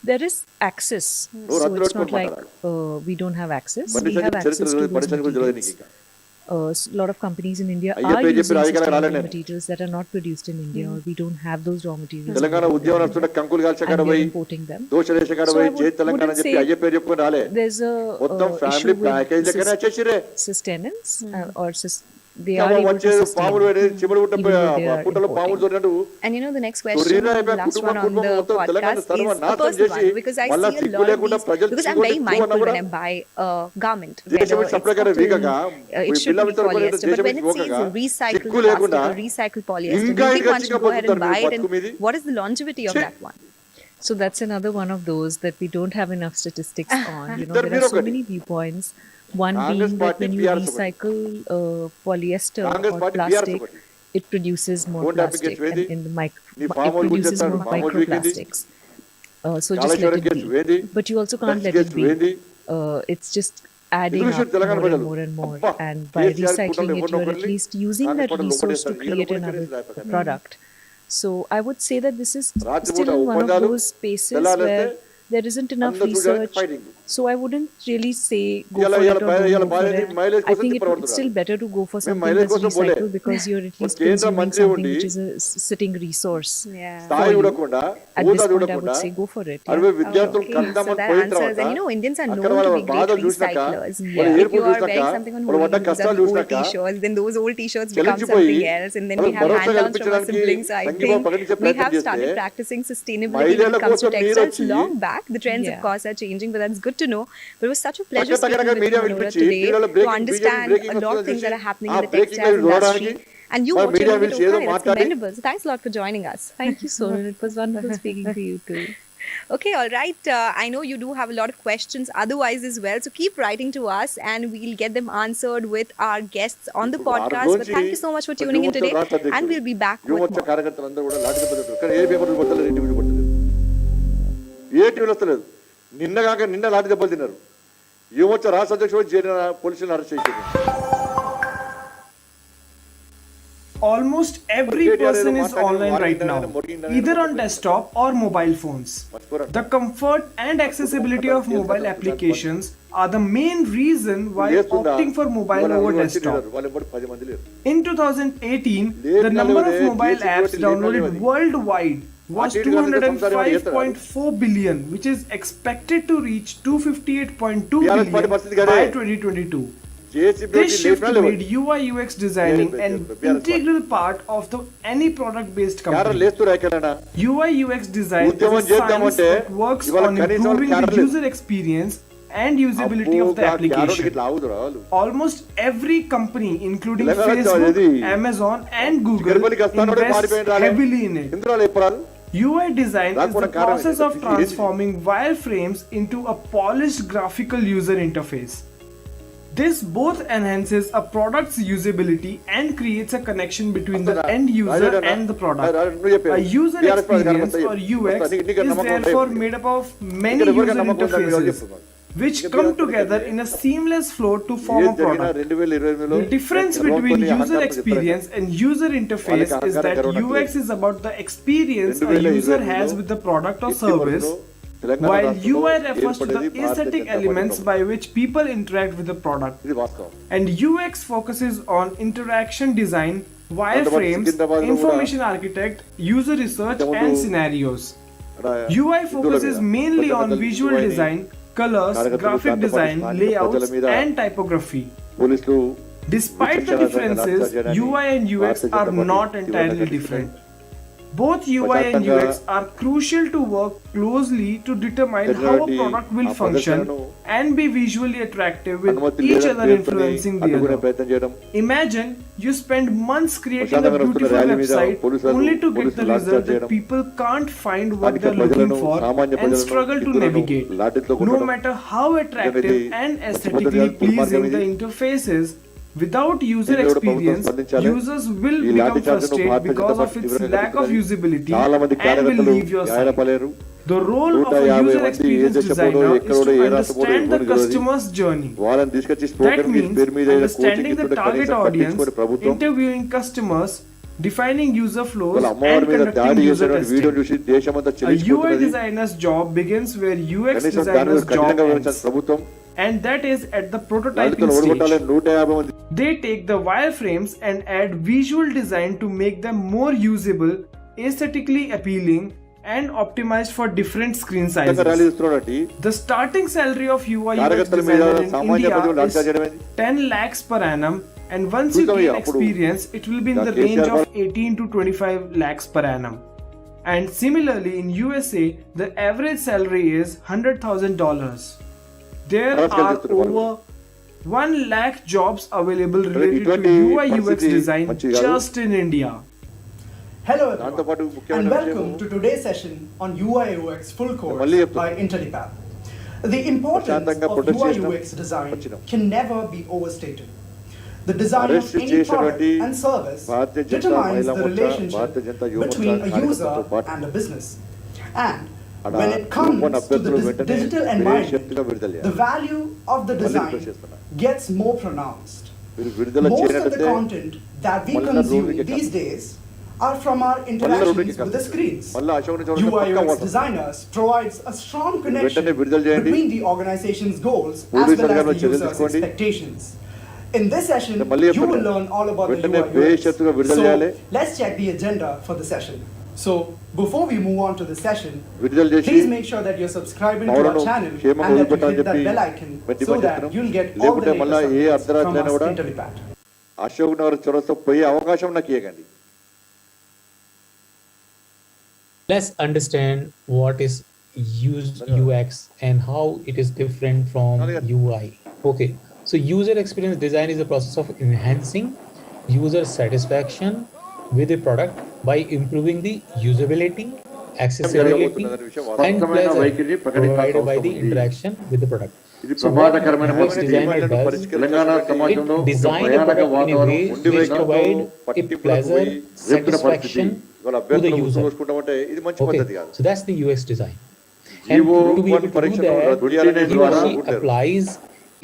There is access. నువ్వు So రాత్రి it's not పెట్టుకొని like we don't have access. బండి We సంజయ్ have చరిత్ర access to బండి those సంజయ్ గురించి తెలియదు నీకు materials. ఇంకా A lot of companies in India అయ్యే are పేరు చెప్పి using రాజకీయాలకు sustainable రాలేను నేను. materials that are not produced in India, or we don't have those raw materials. Telangana available ఉద్యమం in నడుస్తుంటే India, కంకులు కాల్చే కాడ and we are పోయి importing them. దోష దేశ కాడ So పోయి I జై తెలంగాణ అని wouldn't చెప్పి say అయ్యే పేరు చెప్పుకొని రాలే there's a మొత్తం ఫ్యామిలీ issue with ప్యాకేజ్ లెక్కనే వచ్చేసిరే sustenance or they ఇంకా are able to వచ్చే sustain. పాములు చిమడు Even though they are పుట్టలో పాములు importing. దొరినట్టు And you know the next question, Surina the అయిపోయి last కుటుంబం one on కుటుంబం the మొత్తం తెలంగాణ podcast సర్వ is a నాశనం personal చేసి one, because I మళ్ళా see a సిగ్గు lot of లేకుండా these, ప్రజలు because I'm సిగ్గు very ఎక్కువ mindful కూడా when I buy a garment, దేశం whether వచ్చి it's supply cotton, వీకగా it should బిల్ల be polyester, but when it says recycled సిగ్గు plastic లేకుండా or recycled polyester, do ఇంకా you think ఇంకా one చిక్క should go ahead and బతుకుతారు buy మీరు it, బతుకు మీది and what is the longevity of that one? So that's another one of those that we don't have enough statistics on. You know, There there are so are many viewpoints. One Congress being that party, when you BRS recycle polyester Congress or party, BRS plastic, ఒకటి. it produces more Don't plastic, applicate వేది. and in the నీ it పామోలు produces గుంజేస్తాడు, more పామోలు వీకింది. microplastics. So just Kaleshwaram let it case వేది. be. But you also can't drugs let it case be. వేది. It's just adding ఎందుకు up Telangana more and ప్రజలు more and more. అబ్బా, And by KCR recycling కుట్రలు it, ఎవరినో you're at ఒకరిని least using Congress that party resource to లోపడేస్తారు. create ఈయన another లోపడేస్తారు. product. So I would say that this is రాత్రిపూట still one of ఒప్పందాలు those spaces తెల్లారితే where there isn't enough అందరూ చూడడానికి research. Fighting So I wouldn't really say go ఇవాళ for it ఇవాళ or don't ఇవాళ go for it. Mileage I కోసం think తిప్పబడుతున్నారు. it's still better to go for something mileage that's కోసం పోలే. recycled because you're at least కేంద్ర consuming మంత్రి something ఉండి which is a sitting resource. Yeah. స్థాయి for you. చూడకుండా At ఊత this point, I చూడకుండా would say go for it. అరవై Yeah. విద్యార్థులు Okay, so కందామని that పోయిన answers. తర్వాత And you know, Indians are అక్కడ known వాళ్ళ to be great బాధలు చూసినాక recyclers. వాళ్ళ If you ఏర్పులు are చూసినాక wearing something on వాళ్ళ holy పడ్డ days, కష్టాలు old చూసినాక t-shirts, then those old t-shirts become చెలించిపోయి something else, and then we వాళ్ళకి have Bharosa hand-downs from our కల్పించడానికి siblings. I సంఘీభావం think ప్రకటించే we ప్రయత్నం have started చేస్తే practicing sustainability మహిళల when it comes to కోసం మీరు textiles వచ్చి long back. The trends, of Yeah. course, are changing, but that's good to know. But it was such a pleasure తగ్గ speaking with media you, Manora, వినిపించి today టీవీలో to breaking understand breaking a lot of వస్తుందని things that చూసి are happening ఆ in the breaking textile చూడడానికి industry. And you మన watch media it విలిచి over ఏదో time. It's మాట్లాడి commendable. So thanks a lot for joining us. Thank you, Sonal. It was wonderful speaking to you too. Okay, all right. I know you do have a lot of questions otherwise as well. So keep writing to us and we'll get them answered with our guests on the podcast. But thank you so much for tuning in today. And we'll be back with Yuva Morcha more. కార్యకర్తలందరూ కూడా లాఠీ దెబ్బలు కానీ ఏ పేపర్లు కొట్టలేదు, ఏ టీవీలు కొట్టలేదు, ఏ టీవీలు వస్తలేదు. నిన్న లాఠీ దెబ్బలు తిన్నారు. యువమోర్చా రాష్ట్ర అధ్యక్షుడు చేరిన పోలీసులను అరెస్ట్ చేశారు. Almost every person is online right now, either on desktop or mobile phones. The comfort and accessibility of mobile applications are the main reason why opting for mobile over desktop. In 2018, the number of mobile apps downloaded worldwide was 205.4 billion, which is expected to reach 258.2 billion by 2022. This shift made UI UX designing an integral part of any product-based company. UI UX design is a science that works on improving the user experience and usability of the application. Almost every company, including Facebook, Amazon, and Google, invests heavily in it. UI design is the process of transforming wireframes into a polished graphical user interface. This both enhances a product's usability and creates a connection between the end user and the product. A user experience or UX is therefore made up of many user interfaces which come together in a seamless flow to form a product. The difference between user experience and user interface is that UX is about the experience a user has with the product or service, while UI refers to the aesthetic elements by which people interact with the product. And UX focuses on interaction design, wireframes, information architect, user research, and scenarios. UI focuses mainly on visual design, colors, graphic design, layouts, and typography. Despite the differences, UI and UX are not entirely different. Both UI and UX are crucial to work closely to determine how a product will function and be visually attractive with each other influencing the other. Imagine you spend months creating a beautiful website only to get the result that people can't find what they're looking for and struggle to navigate. No matter how attractive and aesthetically pleasing the interface is, without user experience, users will become frustrated because of its lack of usability and will leave your site. The role of a user experience designer is to understand the customer's journey. That means understanding the target audience, interviewing customers, defining user flows, and conducting user testing. A UI designer's job begins where UX designer's job ends. And that is at the prototyping stage. They take the wireframes and add visual design to make them more usable, aesthetically appealing, and optimized for different screen sizes. The starting salary of UI UX designer in India is 10 lakhs per annum, and once you gain experience, it will be in the range of 18 to 25 lakhs per annum. And similarly, in USA, the average salary is $100,000. There are over 1 lakh jobs available related to UI UX design just in India. Hello everyone, and welcome to today's session on UI UX full course by IntelliPath. The importance of UI UX design can never be overstated. The design of any product and service determines the relationship between a user and a business. And when it comes to the digital environment, the value of the design gets more pronounced. Most of the content that we consume these days are from our interactions with the screens. UI UX designers provides a strong connection between the organization's goals as well as the user's expectations. In this session, you will learn all about the UI UX. So let's check the agenda for the session. So before we move on to the session, please make sure that you're subscribing to our channel and that you hit that bell icon so that you'll get all the latest updates from us IntelliPat. Ashok Nagar చొరస్తా పోయే అవకాశం నాకు ఇవ్వకండి. Let's understand what is UX and how it is different from UI. Okay, so user experience design is the process of enhancing user satisfaction with a product by improving the usability, accessibility, and pleasure provided by the interaction with the product. So what UX designer does, it design a product in a way which provide a pleasure, satisfaction to the user. Okay, so that's the UX design. And to be able to do that, he or she applies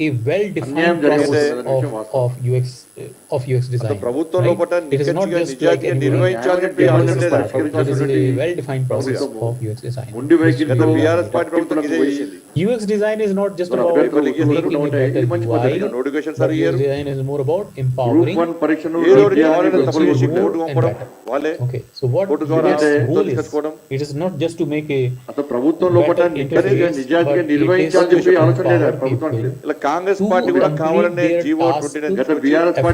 a well-defined process of UX design. Right? It is not just like any it is a well-defined process of UX design. UX design is not just about making a better UI, but UX design is more about empowering Okay, so what UX goal is, it is not just to make a better interface, but it is to empower people Congress party కూడా కావాలనే GO 29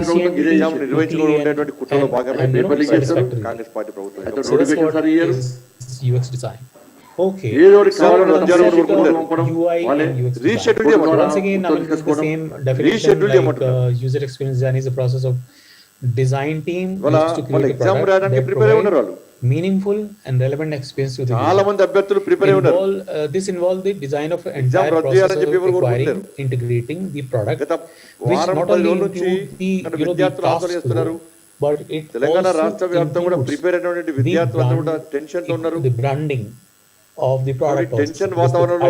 నిర్వహించుకునేటువంటి కుట్రలో భాగంగా Congress party ప్రభుత్వం UX design. Okay. UI and UX design. Once again, I will use the same definition like user experience design is a process of design team used to create a product that provide meaningful and relevant experience to the user. This involves the design of an entire process of acquiring, integrating the product, which not only include the tasks to do, but it also includes the branding of the product also.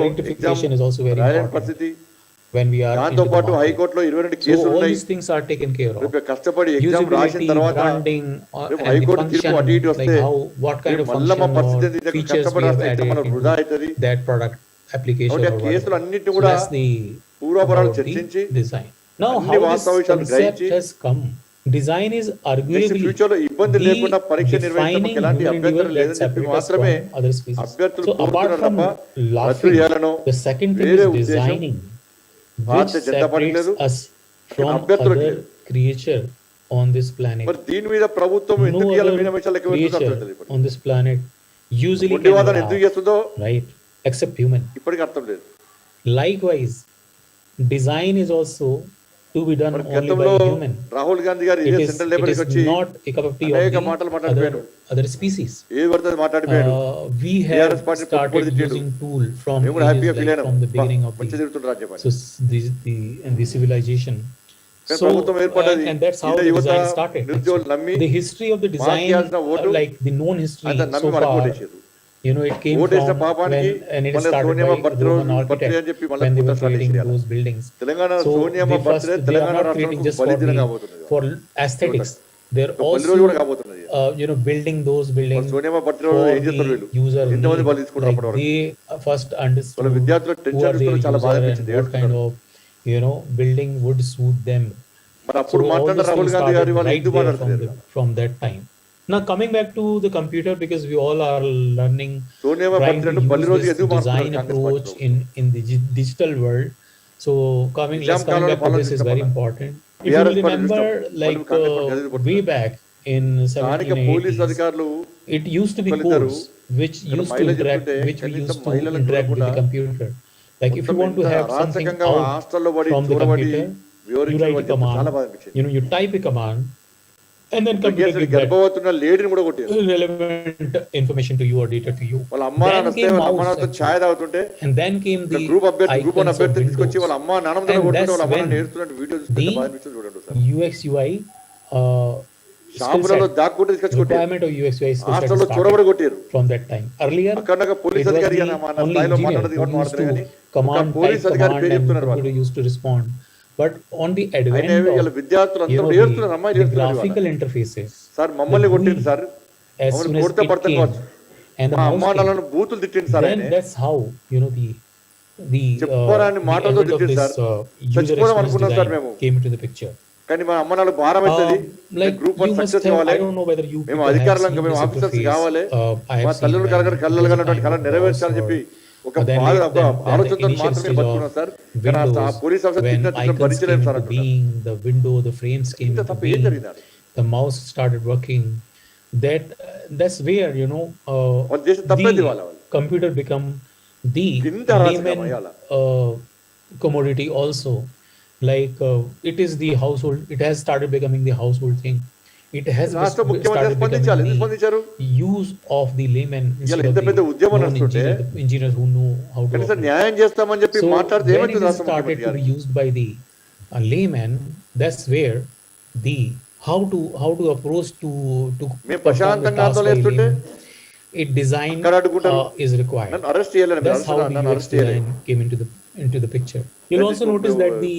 Identification is also very important when we are into the market. So all these things are taken care of. Usability, branding, and the function, like what kind of function or features we have added into that product application or whatever. So that's the about the design. Now how this concept has come. Design is arguably the defining human individual that separates us from other species. So apart from laughing, the second thing is designing, which separates us from other creature on this planet. No other creature on this planet usually can laugh, right? Except human. Likewise, design is also to be done only by human. It is not a cup of tea of the other species. We have started using tool from ages, like from the beginning of the civilization. So and that's how the design started. The history of the design, like the known history so far, it came from when, and it started by Roman architect when they were creating those buildings. So they are not creating just for aesthetics. They're also building those buildings for the user need. Like they first understood who are their user and what kind of building would suit them. So all these things started right there from that time. Now coming back to the computer, because we all are learning, trying to use this design approach in the digital world. So coming back to this is very important. If you will remember, like way back in 1780s, it used to be codes which used to interact, with the computer. Like if you want to have something out from the computer, you write a command, you type a command, and then computer will get relevant information to you or data to you. Then came mouse, and then came the icons of Windows. And that's when the UX UI requirement of UX UI skill set started from that time. Earlier, it was only engineer who used to command, type command, and computer used to respond. But on the advent of the graphical interfaces, as మమ్మల్ని soon as కొడితే it పడతాం came కావచ్చు and the మా mouse అమ్మా came, నాన్నలను బూతులు తిట్టింది sir ఆయన then that's how చెప్పరాని the మాటలతో element of తిట్టింది this సార్ user చచ్చిపోదాం experience అనుకున్నాం సార్ design మేము came into the picture. కానీ మా అమ్మ నాన్న భారం అవుతుంది Like group one you must success have, కావాలి I don't know whether you మేము people have అధికారులంగా seen మేము this ఆఫీసర్స్ interface. కావాలి I మా have seen తల్లిదండ్రులు when కలగని కళ్ళలు there was a కన్నటువంటి time కళ of నెరవేర్చాలని DOS చెప్పి or ఒక then బాధ later- ఒక then the ఆలోచనతో initial మాత్రమే stage బతుకున్నాం of సార్ కానీ ఆ Windows, police officer when తిట్టినట్టు icons భరించలేము came sir into అంటున్నారు being, the window, the frames came ఇంత into తప్ప ఏం being, జరిగింది the mouse started working. That's where వాళ్ళు చేసిన తప్పేది వాళ్ళ వాళ్ళు computer become the ఇంత అరాచకం layman అయ్యాల commodity also. Like it is the household. It has started becoming the household thing. It has రాష్ట్ర ముఖ్యమంత్రి started స్పందించాలి ఎందుకు becoming స్పందించారు the use of the layman ఇలా instead ఎంత of పెద్ద the ఉద్యమం known నడుస్తుంటే engineers who know how to కనీసం operate. న్యాయం చేస్తామని చెప్పి So మాట్లాడితే when ఏమైతుంది it is రాష్ట్ర started ముఖ్యమంత్రి to be గారికి used by the layman, that's where the how to approach to మేము perform the ప్రశాంతంగా task ఆందోళన by చేస్తుంటే layman, it design అక్కడ అడ్డుకుంటారు is required. నన్ను అరెస్ట్ చేయాలని That's how the నన్ను UX అరెస్ట్ చేయలేదు design came into the picture. You'll That also is notice what that the,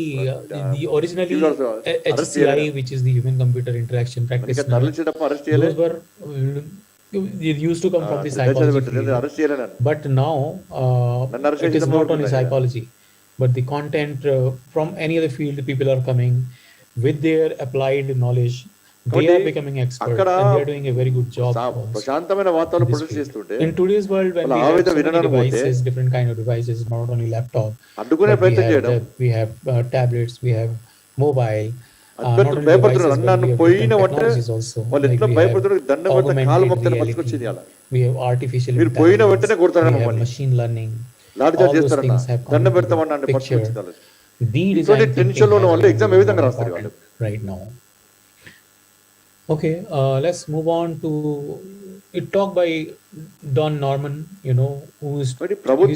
the originally he was, arrest HCI, చేయలేదు. which is the human computer interaction మనకి practitioner, తరలించేటప్పుడు arrest చేయలేదు those were it used to come from the psychology field. Arrest చేయలేదు నన్ను But now నన్ను arrest it is చేసిన not వాళ్ళు only ఉన్నాయి. psychology, but the content from any other field, people are coming with their applied knowledge. They are becoming expert అక్కడ and they are doing a very good job. ప్రశాంతమైన వాతావరణం this product field. చేస్తుంటే In today's world, when వాళ్ళ we have ఆవేదన so many వినడానికి పోతే devices, different kind of devices, not only laptop, అడ్డుకునే but ప్రయత్నం చేయడం we have tablets, we have mobile. Not అభ్యర్థులు only భయపడుతున్నారు devices, but నన్ను we have పోయిన different అంటే technologies also. వాళ్ళు Like ఎట్లా we have భయపడుతున్నారు దండం పెడితే కాలు augmented మొక్కని reality, పట్టుకొచ్చింది అలా we have artificial మీరు పోయిన intelligence, వెంటనే కొడతారు we have మమ్మల్ని machine learning. Lathi All charge those చేస్తారన్న things have come దండం into పెడతామని the నన్ను picture. పట్టుకొచ్చింది The ఇటువంటి design thinking టెన్షన్ లో ఉన్న has వాళ్ళు ఎగ్జామ్ ఏ become విధంగా very రాస్తారు వాళ్ళు important right now. Okay, let's move on to it. Talk by Don Norman, who's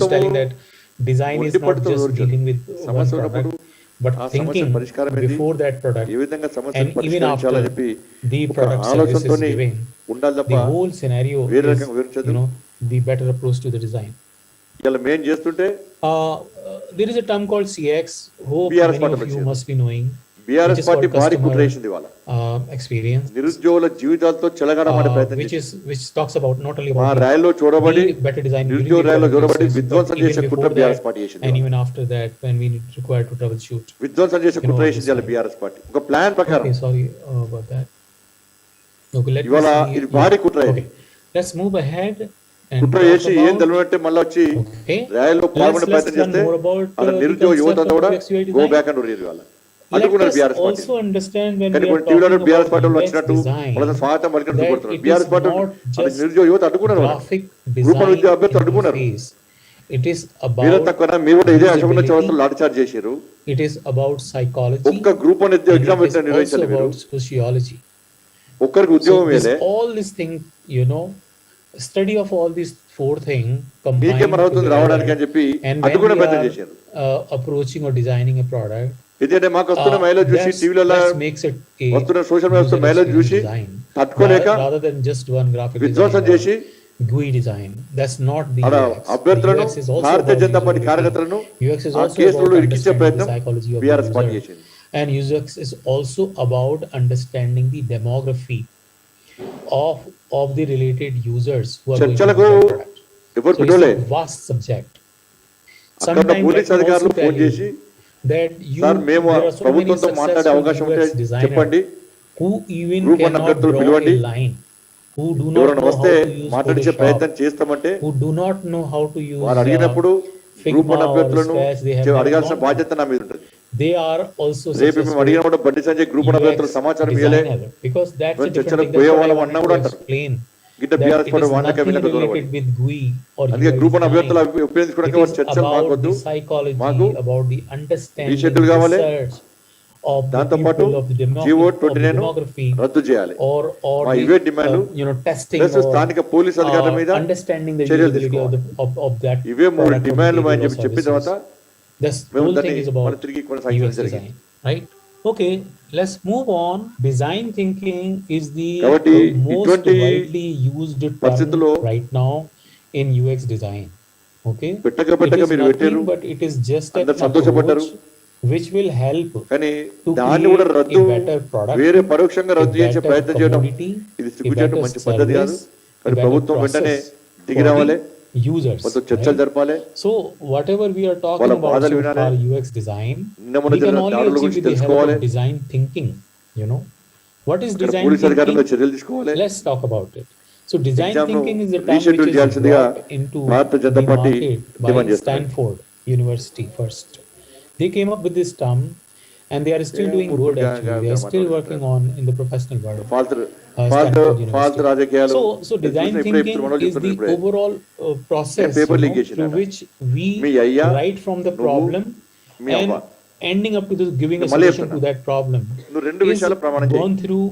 telling that design is not just dealing with one సమస్య ఉన్నప్పుడు product, but ఆ సమస్య thinking పరిష్కారం ఏంటి before that product ఏ విధంగా సమస్యను and even after పరిష్కరించాలని చెప్పి the ఒక product service is ఆలోచనతోనే giving. ఉండాలి తప్ప The whole scenario వేరే is, రకంగా వేరు చేద్దాం the better approach to the design. ఇలా మేము చేస్తుంటే There is a term called CX. Hope BRS many part of of you it. must be knowing. BRS which is party called భారీ customer, కుట్ర వేసింది వాళ్ళ experience, నిరుద్యోగుల జీవితాలతో చెలగాడమనే ప్రయత్నం చేసింది which talks about not only మా about రైల్లో చూడబడి the better design during నిరుద్యోగ the రైల్లో product చూడబడి process, విధ్వంసం but even చేసే కుట్ర before బీఆర్ఎస్ that, పార్టీ చేసింది and even after that when we required to troubleshoot. విధ్వంసం చేసే కుట్ర వేసింది వాళ్ళ బీఆర్ఎస్ పార్టీ ఒక ప్లాన్ ప్రకారం Okay, sorry about that. Okay, let me ఇవాళ see. ఇది భారీ కుట్ర ఇది Okay, let's move ahead and కుట్ర talk చేసి ఏం about. తెలియనట్టే మళ్ళీ వచ్చి Okay, రైల్లో పాల్గొనే let's ప్రయత్నం learn చేస్తే more about అలా the నిరుద్యోగ యువత concept అంతా of కూడా UX UI go design. Back and ఉన్నారు వాళ్ళ Let అడ్డుకున్నారు us BRS party also understand when కానీ we are కొన్ని టీవీలో talking బీఆర్ఎస్ about పార్టీ వాళ్ళు UX వచ్చినట్టు design, వాళ్ళ స్వాగతం పలికినట్టు that కొడుతున్నారు it BRS is party not అది just నిరుద్యోగ యువత అడ్డుకున్నారు వాళ్ళు. graphic గ్రూప్ వన్ design విద్యా అభ్యర్థులు అడ్డుకున్నారు interface. It is మీరంతా about కూడా మీరు కూడా ఇదే అశోకన usability. చౌరస్తలో లాఠీ చార్జ్ చేశారు It is about psychology. ఒక్క group one And exam it is పెట్టిన also నిర్వహించాలి మీరు about sociology. ఒక్కరికి So ఉద్యోగం this, వేలే all these things, study of all these four things మీకే combined మరి అవుతుంది రావడానికి అని చెప్పి together, and when అడ్డుకునే we ప్రయత్నం are చేశారు approaching or designing a product, ఎందుకంటే మాకు వస్తున్న మహిళలు చూసి టీవీలలో that makes it a వస్తున్న సోషల్ మీడియా user మహిళలు చూసి experience design, తట్టుకోలేక rather than just one graphic విధ్వంసం design చేసి or GUI design. That's not the అలా UX. The అభ్యర్థులను UX is also Bharatiya about Janata party usability. కార్యకర్తలను UX is ఆ also కేసులలో about ఇరికించే understanding the ప్రయత్నం psychology of the BRS party user. చేసింది And UX is also about understanding the demography of the related users who are going to చర్చలకు use that product. ఎవరు So పిలవలే it's a vast subject. అక్కడ Sometimes police let me అధికారులు also tell phone you చేసి that sir మేము there are so many ప్రభుత్వంతో మాట్లాడే successful అవకాశం ఉంటే UX designers చెప్పండి who even Group one cannot అభ్యర్థులు draw పిలవండి. a line, who do not ఎవరైనా know how వస్తే to use మాట్లాడించే Photoshop, ప్రయత్నం చేస్తామంటే who do not know how to use వారు అడిగినప్పుడు గ్రూప్ వన్ Figma or అభ్యర్థులను Sketch, they have never అడగాల్సిన gone. బాధ్యత నా మీద ఉంటుంది They are also రేపు మేము successful అడిగినప్పుడు బండి సంజయ్ గ్రూప్ వన్ అభ్యర్థుల UX సమాచారం ఇవ్వలే designer, because that's a మేము different చర్చలకు thing. That's పోయే what I వాళ్ళం అన్నా wanted కూడా to అంటారు explain. గిట్ట That BRS it party is వాడినక nothing వీళ్ళకి దూరపడి related with GUI or అందుకే UI గ్రూప్ వన్ అభ్యర్థుల design. ఉపయోగించుకోవడానికి It వారి is చర్చలు about మాకొద్దు the psychology, మాకు about the understanding, షెడ్యూల్ కావాలి. research of the దాంతో పాటు people, of the GO of the 29 demography, రద్దు చేయాలి or మా the, ఇవే డిమాండ్లు testing ప్లస్ or స్థానిక పోలీస్ అధికారుల మీద understanding the చర్యలు usability of, తీసుకోవాలి. of that ఇవే మూడు product or డిమాండ్లు material అని or చెప్పి చెప్పిన services. తర్వాత This మేము whole దాన్ని thing is మనం about తిరిగి కొనసాగించడం UX జరిగింది design, right? Okay, let's move on. Design thinking is the కాబట్టి most ఇటువంటి widely used term పరిస్థితుల్లో right now in UX design. Okay, పెట్టక it is మీరు పెట్టారు nothing but it is just an అందరు సంతోషపడ్డారు approach which will help కానీ to దాన్ని కూడా create రద్దు a better product, వేరే పరోక్షంగా a రద్దు చేసే better ప్రయత్నం చేయడం commodity, ఇది a సిగ్గుచేటు better మంచి పద్ధతి కాదు. service, a కానీ better ప్రభుత్వం వెంటనే process దిగి for రావాలి, the users. మొత్తం చర్చలు Right? జరపాలి. So whatever we are talking వాళ్ళ about బాధలు so వినాలి. far UX design, నిన్న మొన్న we can జరిగిన only దాడుల achieve గురించి with the help తెలుసుకోవాలి. of design thinking. You know, what is ఇక్కడ design పోలీస్ అధికారుల మీద thinking? చర్యలు తీసుకోవాలి. Let's talk about it. So design exam thinking is the term reschedule which is చేయాల్సిందిగా brought into భారత the Janata party market by demand చేస్తారు. Stanford University first. They came up with this term and they are still doing good actually. They are still working on in the professional world. Stanford University. ఫాల్త్ రాజకీయాలు So design thinking is the overall process paper you know, leakage through nana. which we మీ అయ్యా, write from the నువ్వు, problem me and అవ్వ. ending up to this giving a మళ్ళీ solution to చెప్తున్నా. that problem నువ్వు రెండు is విషయాలు ప్రమాణం చేయి. gone through